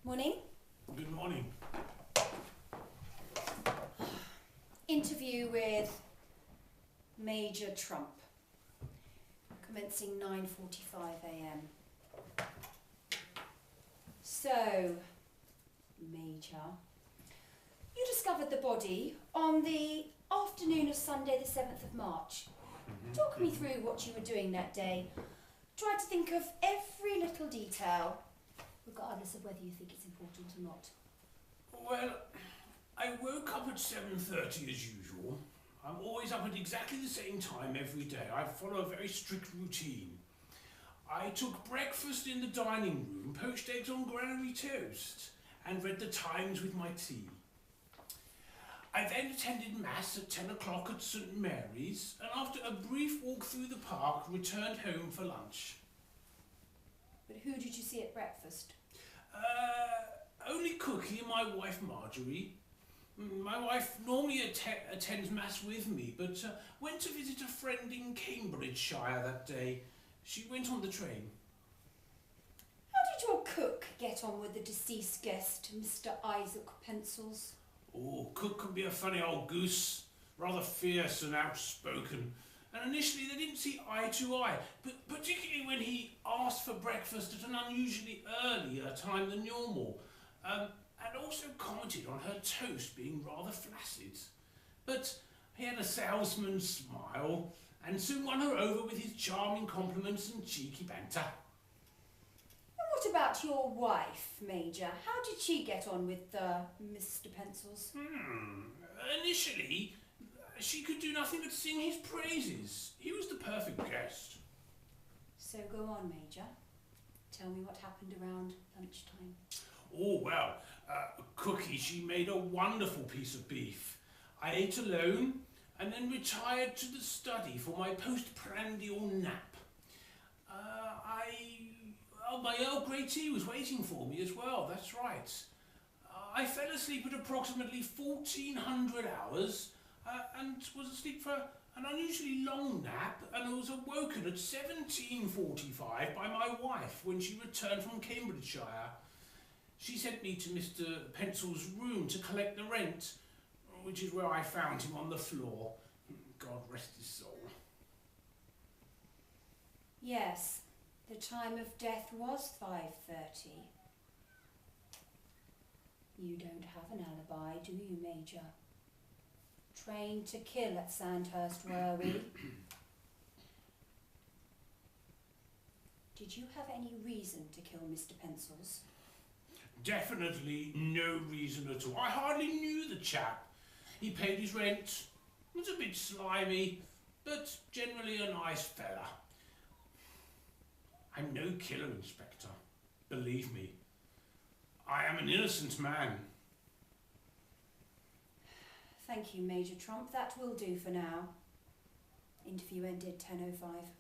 Morning. Good morning. Interview with Major Turmp, commencing 9:45 a.m. So, Major, you discovered the body on the afternoon of Sunday the 7th of March. Talk me through what you were doing that day. Try to think of every little detail, regardless of whether you think it's important or not. Well, I woke up at 7:30 as usual. I'm always up at exactly the same time every day. I follow a very strict routine. I took breakfast in the dining room, poached eggs on granary toast, and read the Times with my tea. I then attended Mass at 10 o'clock at St Mary's, and after a brief walk through the park, returned home for lunch. But who did you see at breakfast? Only Cookie and my wife Marjorie. My wife normally attends Mass with me, but went to visit a friend in Cambridgeshire that day. She went on the train. How did your cook get on with the deceased guest, Mr. Isaac Pencils? Oh, Cook can be a funny old goose, rather fierce and outspoken. And initially they didn't see eye to eye, but particularly when he asked for breakfast at an unusually earlier time than normal, and also commented on her toast being rather flaccid. But he had a salesman's smile, and soon won her over with his charming compliments and cheeky banter. And what about your wife, Major? How did she get on with Mr. Pencils? Initially, she could do nothing but sing his praises. He was the perfect guest. So go on, Major. Tell me what happened around lunchtime. Oh, well, Cookie, she made a wonderful piece of beef. I ate alone and then retired to the study for my postprandial nap. My Earl Grey tea was waiting for me as well, that's right. I fell asleep at approximately 1400 hours and was asleep for an unusually long nap, and I was awoken at 17:45 by my wife when she returned from Cambridgeshire. She sent me to Mr. Pencil's room to collect the rent, which is where I found him on the floor. God rest his soul. Yes, the time of death was 5:30. You don't have an alibi, do you, Major? Trained to kill at Sandhurst, were we? Did you have any reason to kill Mr. Pencils? Definitely no reason at all. I hardly knew the chap. He paid his rent, was a bit slimy, but generally a nice fella. I'm no killer, Inspector. Believe me. I am an innocent man. Thank you, Major Turmp. That will do for now. Interview ended 10:05.